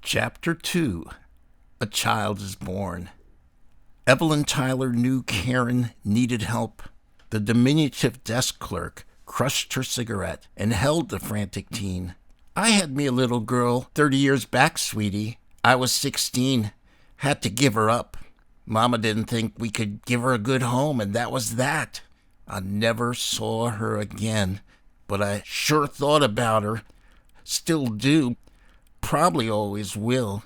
Chapter 2. A Child is Born. Evelyn Tyler knew Karen needed help. The diminutive desk clerk crushed her cigarette and held the frantic teen. "I had me a little girl 30 years back, sweetie. I was 16. Had to give her up. Mama didn't think we could give her a good home, and that was that. I never saw her again, but I sure thought about her. Still do. Probably always will.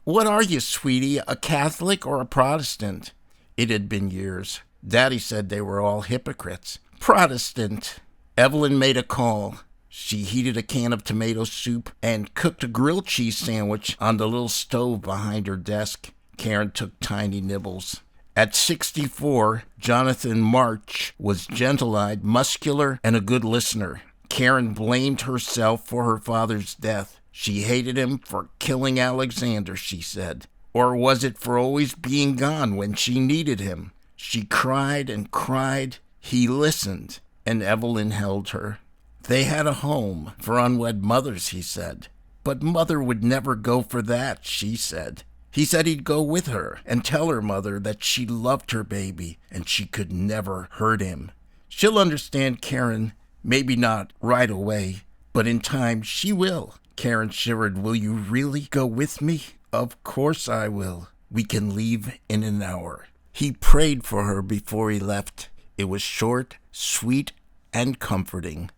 What are you, sweetie, a Catholic or a Protestant?" It had been years. Daddy said they were all hypocrites. "Protestant." Evelyn made a call. She heated a can of tomato soup and cooked a grilled cheese sandwich on the little stove behind her desk. Karen took tiny nibbles. At 64, Jonathan March was gentle-eyed, muscular, and a good listener. Karen blamed herself for her father's death. She hated him for killing Alexander, she said. Or was it for always being gone when she needed him? She cried and cried. He listened, and Evelyn held her. They had a home for unwed mothers, he said. But Mother would never go for that, she said. He said he'd go with her and tell her mother that she loved her baby and she could never hurt him. She'll understand, Karen. Maybe not right away, but in time she will. Karen shivered. "Will you really go with me?" "Of course I will. We can leave in an hour." He prayed for her before he left. It was short, sweet, and comforting.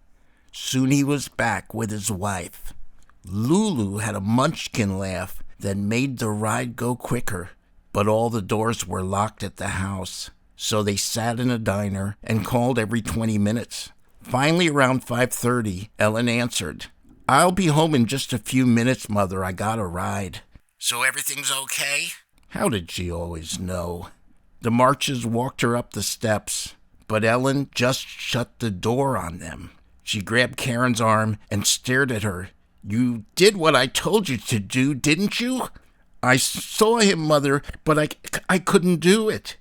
Soon he was back with his wife. Lulu had a munchkin laugh that made the ride go quicker, but all the doors were locked at the house, so they sat in a diner and called every 20 minutes. Finally, around 5:30, Ellen answered. "I'll be home in just a few minutes, Mother. I got a ride." "So everything's okay?" How did she always know? The Marches walked her up the steps, but Ellen just shut the door on them. She grabbed Karen's arm and stared at her. "You did what I told you to do, didn't you?" "I saw him, Mother, but I couldn't do it."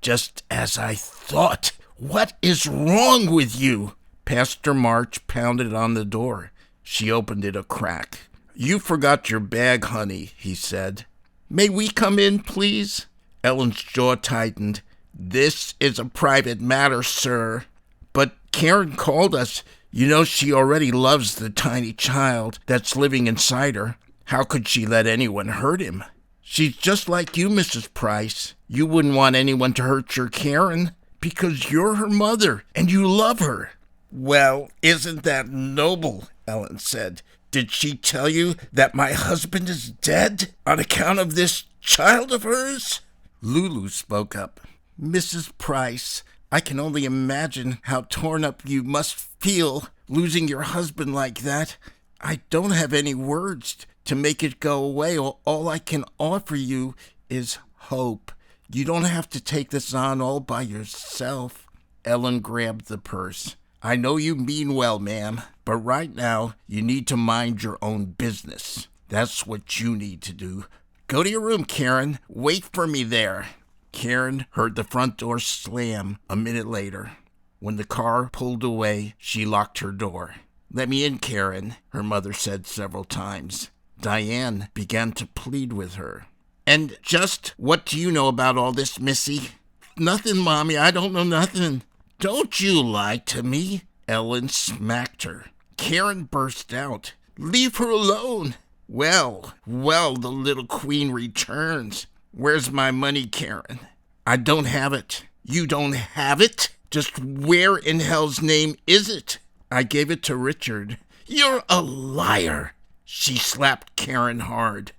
"Just as I thought. What is wrong with you?" Pastor March pounded on the door. She opened it a crack. "You forgot your bag, honey," he said. "May we come in, please?" Ellen's jaw tightened. "This is a private matter, sir." "But Karen called us. You know she already loves the tiny child that's living inside her. How could she let anyone hurt him?" "She's just like you, Mrs. Price. You wouldn't want anyone to hurt your Karen because you're her mother and you love her." "Well, isn't that noble?" Ellen said. "Did she tell you that my husband is dead on account of this child of hers?" Lulu spoke up. "Mrs. Price, I can only imagine how torn up you must feel losing your husband like that. I don't have any words to make it go away. All I can offer you is hope. You don't have to take this on all by yourself." Ellen grabbed the purse. "I know you mean well, ma'am, but right now you need to mind your own business. That's what you need to do. Go to your room, Karen. Wait for me there." Karen heard the front door slam a minute later. When the car pulled away, she locked her door. "Let me in, Karen," her mother said several times. Diane began to plead with her. "And just what do you know about all this, Missy?" "Nothing, Mommy. I don't know nothing." "Don't you lie to me." Ellen smacked her. Karen burst out. "Leave her alone." Well, the little queen returns. "Where's my money, Karen?" "I don't have it." "You don't have it? Just where in hell's name is it?" "I gave it to Richard." "You're a liar." She slapped Karen hard.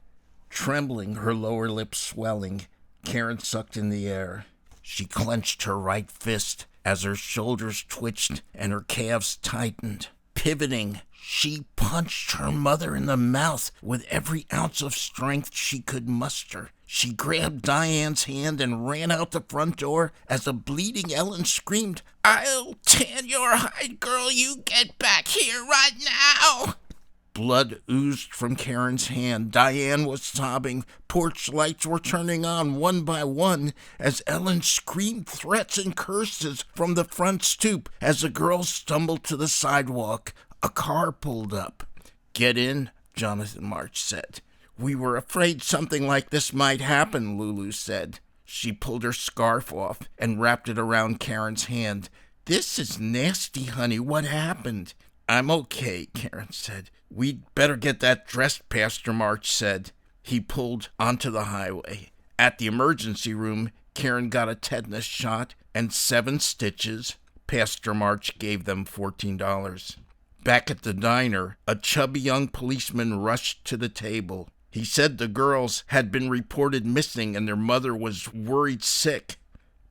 Trembling, her lower lip swelling, Karen sucked in the air. She clenched her right fist as her shoulders twitched and her calves tightened. Pivoting, she punched her mother in the mouth with every ounce of strength she could muster. She grabbed Diane's hand and ran out the front door as a bleeding Ellen screamed, "I'll tan your hide, girl. You get back here right now." Blood oozed from Karen's hand. Diane was sobbing. Porch lights were turning on one by one as Ellen screamed threats and curses from the front stoop. As the girls stumbled to the sidewalk, a car pulled up. "Get in," Jonathan March said. We were afraid something like this might happen, Lulu said. She pulled her scarf off and wrapped it around Karen's hand. This is nasty, honey. What happened? I'm okay, Karen said. We'd better get that dressed, Pastor March said. He pulled onto the highway. At the emergency room, Karen got a tetanus shot and 7 stitches. Pastor March gave them $14. Back at the diner, a chubby young policeman rushed to the table. He said the girls had been reported missing and their mother was worried sick.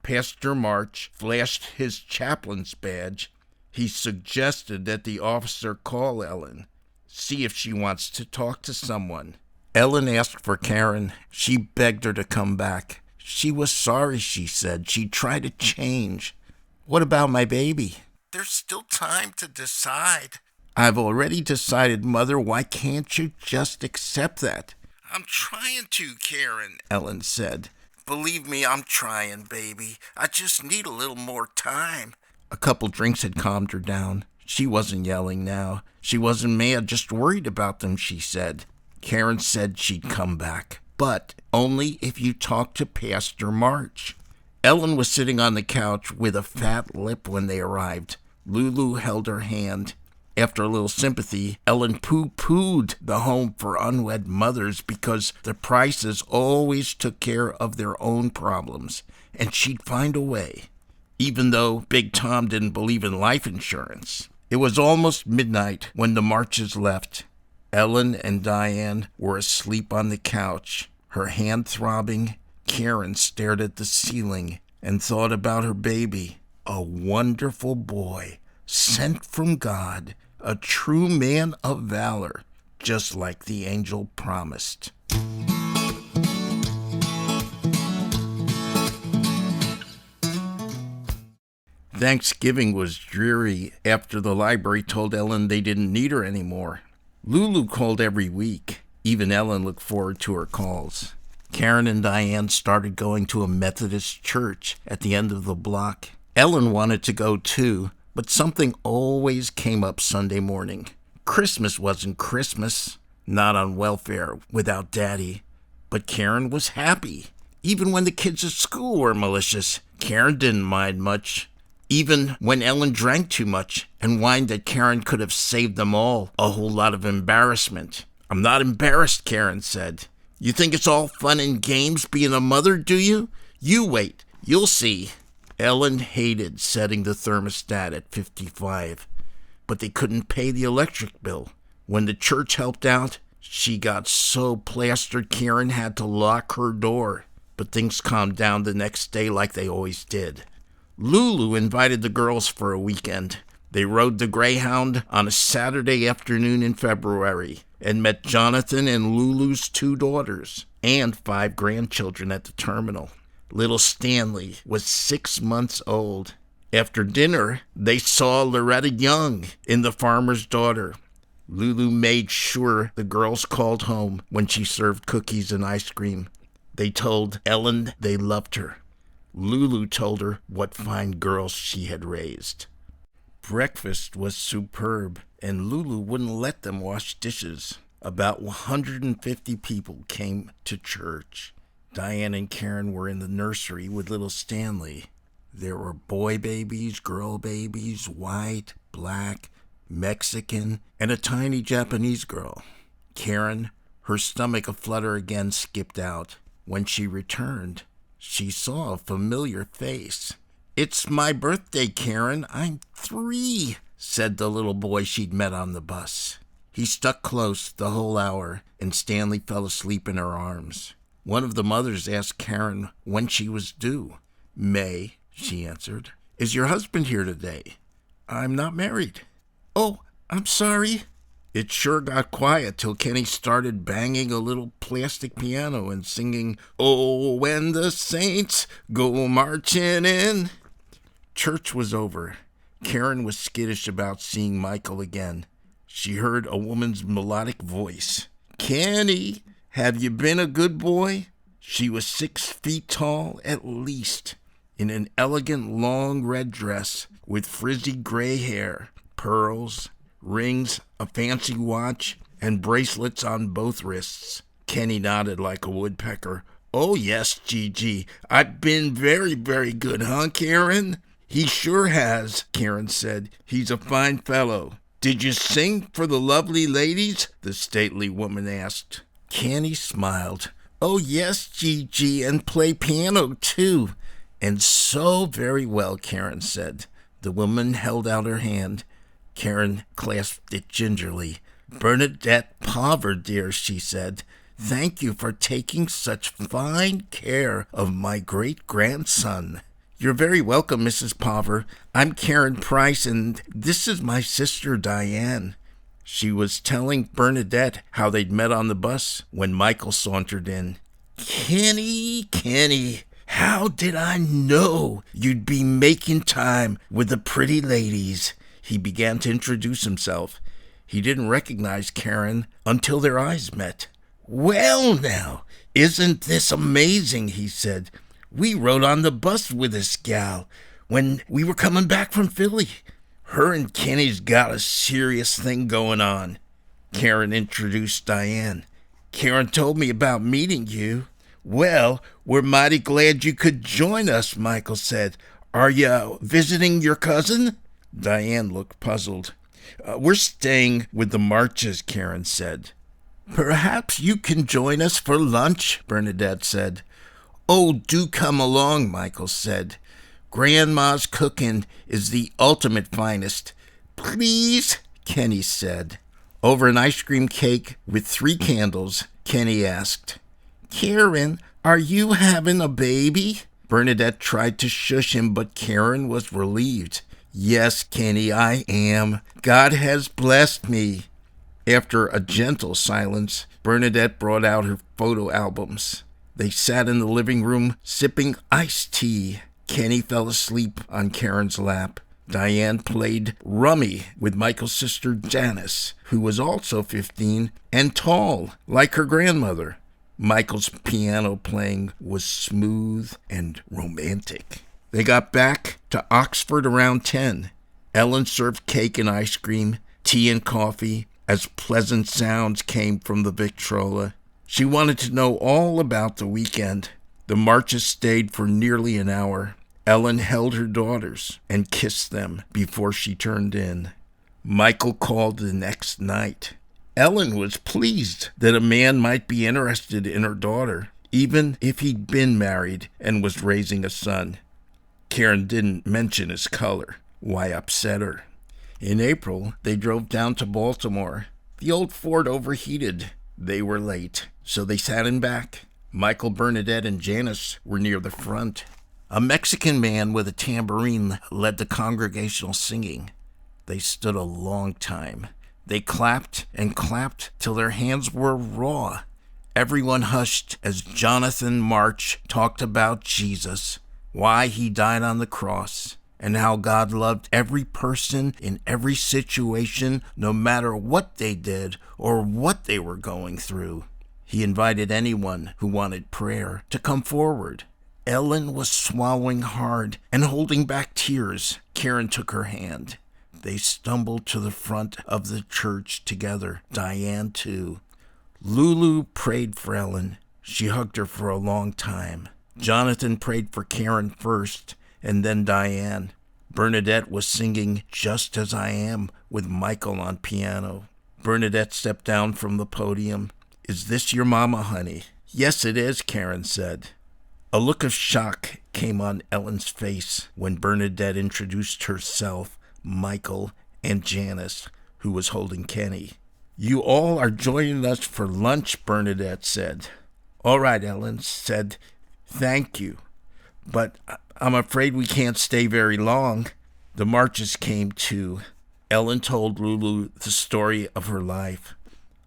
Pastor March flashed his chaplain's badge. He suggested that the officer call Ellen, see if she wants to talk to someone. Ellen asked for Karen. She begged her to come back. She was sorry, she said. She'd try to change. What about my baby? There's still time to decide. I've already decided, Mother. Why can't you just accept that? I'm trying to, Karen, Ellen said. Believe me, I'm trying, baby. I just need a little more time. A couple drinks had calmed her down. She wasn't yelling now. She wasn't mad, just worried about them, she said. Karen said she'd come back, but only if you talk to Pastor March. Ellen was sitting on the couch with a fat lip when they arrived. Lulu held her hand. After a little sympathy, Ellen pooh-poohed the home for unwed mothers because the Prices always took care of their own problems, and she'd find a way, even though Big Tom didn't believe in life insurance. It was almost midnight when the Marches left. Ellen and Diane were asleep on the couch, her hand throbbing. Karen stared at the ceiling and thought about her baby, a wonderful boy, sent from God, a true man of valor, just like the angel promised. Thanksgiving was dreary after the library told Ellen they didn't need her anymore. Lulu called every week. Even Ellen looked forward to her calls. Karen and Diane started going to a Methodist church at the end of the block. Ellen wanted to go too, but something always came up Sunday morning. Christmas wasn't Christmas, not on welfare without Daddy. But Karen was happy. Even when the kids at school were malicious, Karen didn't mind much. Even when Ellen drank too much and whined that Karen could have saved them all a whole lot of embarrassment. I'm not embarrassed, Karen said. You think it's all fun and games being a mother, do you? You wait. You'll see. Ellen hated setting the thermostat at 55, but they couldn't pay the electric bill. When the church helped out, she got so plastered Karen had to lock her door. But things calmed down the next day like they always did. Lulu invited the girls for a weekend. They rode the Greyhound on a Saturday afternoon in February and met Jonathan and Lulu's 2 daughters and 5 grandchildren at the terminal. Little Stanley was 6 months old. After dinner, they saw Loretta Young in The Farmer's Daughter. Lulu made sure the girls called home when she served cookies and ice cream. They told Ellen they loved her. Lulu told her what fine girls she had raised. Breakfast was superb, and Lulu wouldn't let them wash dishes. About 150 people came to church. Diane and Karen were in the nursery with little Stanley. There were boy babies, girl babies, white, black, Mexican, and a tiny Japanese girl. Karen, her stomach aflutter again, skipped out. When she returned, she saw a familiar face. It's my birthday, Karen. I'm 3, said the little boy she'd met on the bus. He stuck close the whole hour, and Stanley fell asleep in her arms. One of the mothers asked Karen when she was due. May, she answered. Is your husband here today? I'm not married. Oh, I'm sorry. It sure got quiet till Kenny started banging a little plastic piano and singing, Oh, when the saints go marching in. Church was over. Karen was skittish about seeing Michael again. She heard a woman's melodic voice. Kenny, have you been a good boy? She was 6 feet tall at least, in an elegant long red dress with frizzy gray hair, pearls, rings, a fancy watch, and bracelets on both wrists. Kenny nodded like a woodpecker. Oh, yes, Gigi. I've been very, very good, huh, Karen? He sure has, Karen said. He's a fine fellow. Did you sing for the lovely ladies? The stately woman asked. Kenny smiled. Oh, yes, Gigi, and play piano, too. And so very well, Karen said. The woman held out her hand. Karen clasped it gingerly. Bernadette Paver, dear, she said. Thank you for taking such fine care of my great-grandson. You're very welcome, Mrs. Paver. I'm Karen Price, and this is my sister, Diane. She was telling Bernadette how they'd met on the bus when Michael sauntered in. Kenny, how did I know you'd be making time with the pretty ladies? He began to introduce himself. He didn't recognize Karen until their eyes met. Well, now, isn't this amazing, he said. We rode on the bus with this gal when we were coming back from Philly. Her and Kenny's got a serious thing going on. Karen introduced Diane. Karen told me about meeting you. Well, we're mighty glad you could join us, Michael said. Are you visiting your cousin? Diane looked puzzled. We're staying with the Marches, Karen said. Perhaps you can join us for lunch, Bernadette said. Oh, do come along, Michael said. Grandma's cooking is the ultimate finest. Please, Kenny said. Over an ice cream cake with 3 candles, Kenny asked, Karen, are you having a baby? Bernadette tried to shush him, but Karen was relieved. Yes, Kenny, I am. God has blessed me. After a gentle silence, Bernadette brought out her photo albums. They sat in the living room, sipping iced tea. Kenny fell asleep on Karen's lap. Diane played rummy with Michael's sister Janice, who was also 15 and tall, like her grandmother. Michael's piano playing was smooth and romantic. They got back to Oxford around 10. Ellen served cake and ice cream, tea and coffee, as pleasant sounds came from the Victrola. She wanted to know all about the weekend. The Marches stayed for nearly an hour. Ellen held her daughters and kissed them before she turned in. Michael called the next night. Ellen was pleased that a man might be interested in her daughter, even if he'd been married and was raising a son. Karen didn't mention his color. Why upset her? In April, they drove down to Baltimore. The old Ford overheated. They were late, so they sat in back. Michael, Bernadette, and Janice were near the front. A Mexican man with a tambourine led the congregational singing. They stood a long time. They clapped and clapped till their hands were raw. Everyone hushed as Jonathan March talked about Jesus, why he died on the cross, and how God loved every person in every situation, no matter what they did or what they were going through. He invited anyone who wanted prayer to come forward. Ellen was swallowing hard and holding back tears. Karen took her hand. They stumbled to the front of the church together, Diane too. Lulu prayed for Ellen. She hugged her for a long time. Jonathan prayed for Karen first, and then Diane. Bernadette was singing Just As I Am with Michael on piano. Bernadette stepped down from the podium. Is this your mama, honey? Yes, it is, Karen said. A look of shock came on Ellen's face when Bernadette introduced herself, Michael, and Janice, who was holding Kenny. You all are joining us for lunch, Bernadette said. All right, Ellen said. Thank you, but I'm afraid we can't stay very long. The Marches came too. Ellen told Lulu the story of her life.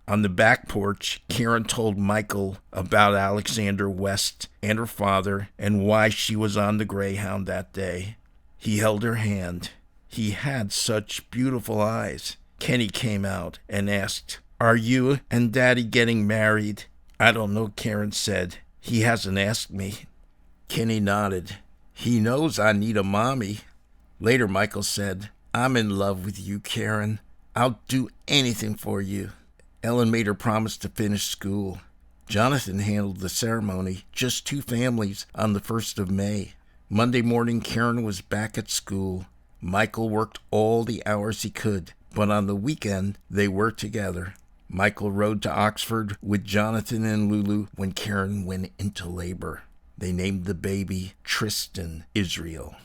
On the back porch, Karen told Michael about Alexander West and her father and why she was on the Greyhound that day. He held her hand. He had such beautiful eyes. Kenny came out and asked, Are you and Daddy getting married? I don't know, Karen said. He hasn't asked me. Kenny nodded. He knows I need a mommy. Later, Michael said, I'm in love with you, Karen. I'll do anything for you. Ellen made her promise to finish school. Jonathan handled the ceremony, just 2 families, on the 1st of May. Monday morning, Karen was back at school. Michael worked all the hours he could, but on the weekend, they were together. Michael rode to Oxford with Jonathan and Lulu when Karen went into labor. They named the baby Tristan Israel.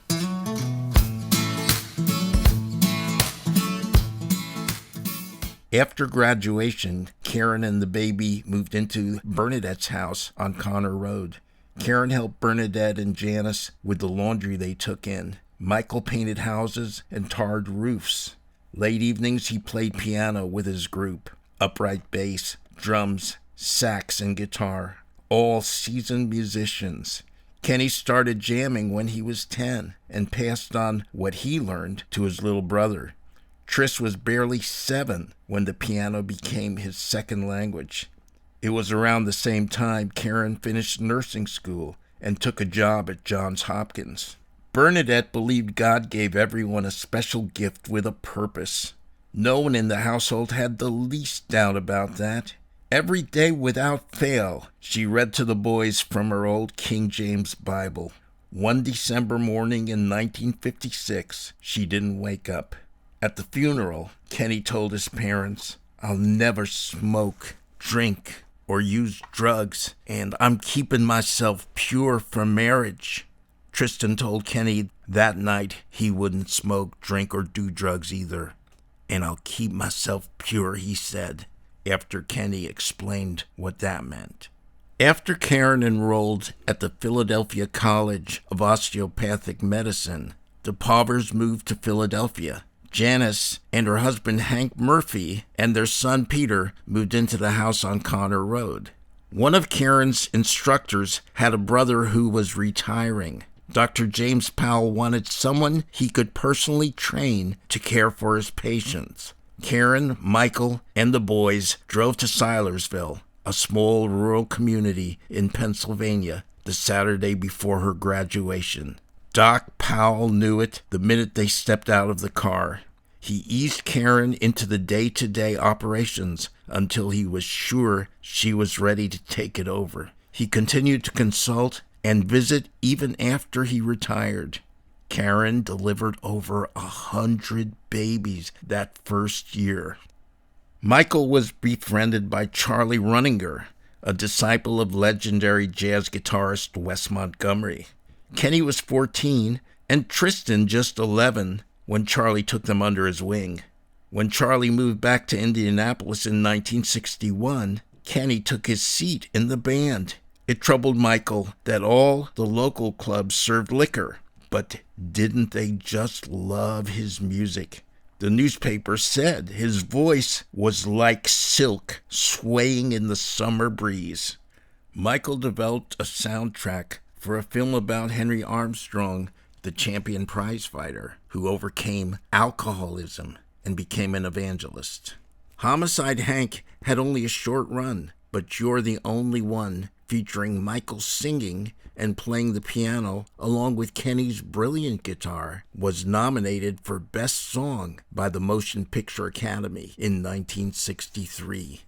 After graduation, Karen and the baby moved into Bernadette's house on Connor Road. Karen helped Bernadette and Janice with the laundry they took in. Michael painted houses and tarred roofs. Late evenings, he played piano with his group. Upright bass, drums, sax, and guitar. All seasoned musicians. Kenny started jamming when he was 10 and passed on what he learned to his little brother. Tris was barely 7 when the piano became his second language. It was around the same time Karen finished nursing school and took a job at Johns Hopkins. Bernadette believed God gave everyone a special gift with a purpose. No one in the household had the least doubt about that. Every day without fail, she read to the boys from her old King James Bible. One December morning in 1956, she didn't wake up. At the funeral, Kenny told his parents, "I'll never smoke, drink, or use drugs, and I'm keeping myself pure for marriage." Tristan told Kenny that night he wouldn't smoke, drink, or do drugs either. "And I'll keep myself pure," he said, after Kenny explained what that meant. After Karen enrolled at the Philadelphia College of Osteopathic Medicine, the Pavers moved to Philadelphia. Janice and her husband Hank Murphy and their son Peter moved into the house on Connor Road. One of Karen's instructors had a brother who was retiring. Dr. James Powell wanted someone he could personally train to care for his patients. Karen, Michael, and the boys drove to Silersville, a small rural community in Pennsylvania, the Saturday before her graduation. Doc Powell knew it the minute they stepped out of the car. He eased Karen into the day-to-day operations until he was sure she was ready to take it over. He continued to consult and visit even after he retired. Karen delivered over 100 babies that first year. Michael was befriended by Charlie Runninger, a disciple of legendary jazz guitarist Wes Montgomery. Kenny was 14 and Tristan just 11 when Charlie took them under his wing. When Charlie moved back to Indianapolis in 1961, Kenny took his seat in the band. It troubled Michael that all the local clubs served liquor, but didn't they just love his music? The newspaper said his voice was like silk swaying in the summer breeze. Michael developed a soundtrack for a film about Henry Armstrong, the champion prize fighter, who overcame alcoholism and became an evangelist. Homicide Hank had only a short run, but You're the Only One, featuring Michael singing and playing the piano along with Kenny's brilliant guitar, was nominated for Best Song by the Motion Picture Academy in 1963.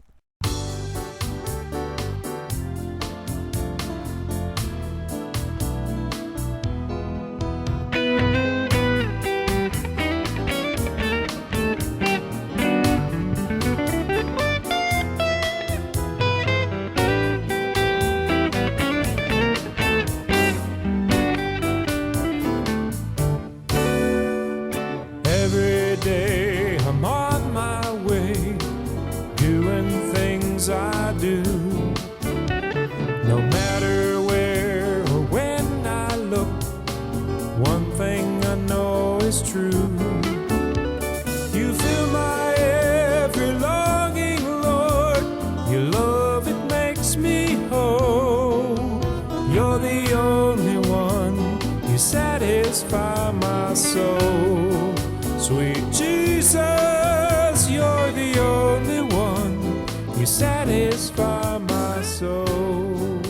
I do. No matter where or when I look, one thing I know is true. You fill my every longing, Lord. Your love, it makes me whole. You're the only one. You satisfy my soul. Sweet Jesus, you're the only one. You satisfy my soul.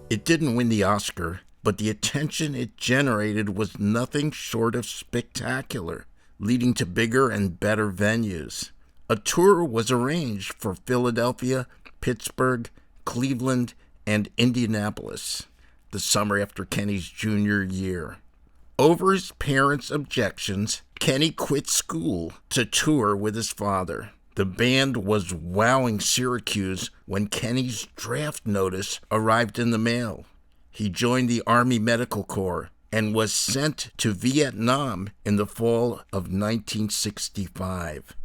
It didn't win the Oscar, but the attention it generated was nothing short of spectacular, leading to bigger and better venues. A tour was arranged for Philadelphia, Pittsburgh, Cleveland, and Indianapolis the summer after Kenny's junior year. Over his parents' objections, Kenny quit school to tour with his father. The band was wowing Syracuse when Kenny's draft notice arrived in the mail. He joined the Army Medical Corps and was sent to Vietnam in the fall of 1965.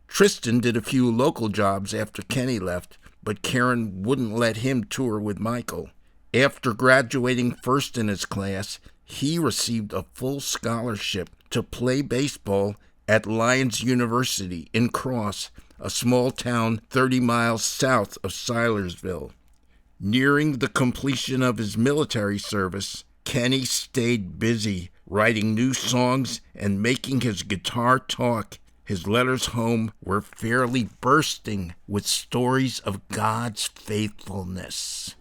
Tristan did a few local jobs after Kenny left, but Karen wouldn't let him tour with Michael. After graduating first in his class, he received a full scholarship to play baseball at Lyons University in Cross, a small town 30 miles south of Silersville. Nearing the completion of his military service, Kenny stayed busy writing new songs and making his guitar talk. His letters home were fairly bursting with stories of God's faithfulness.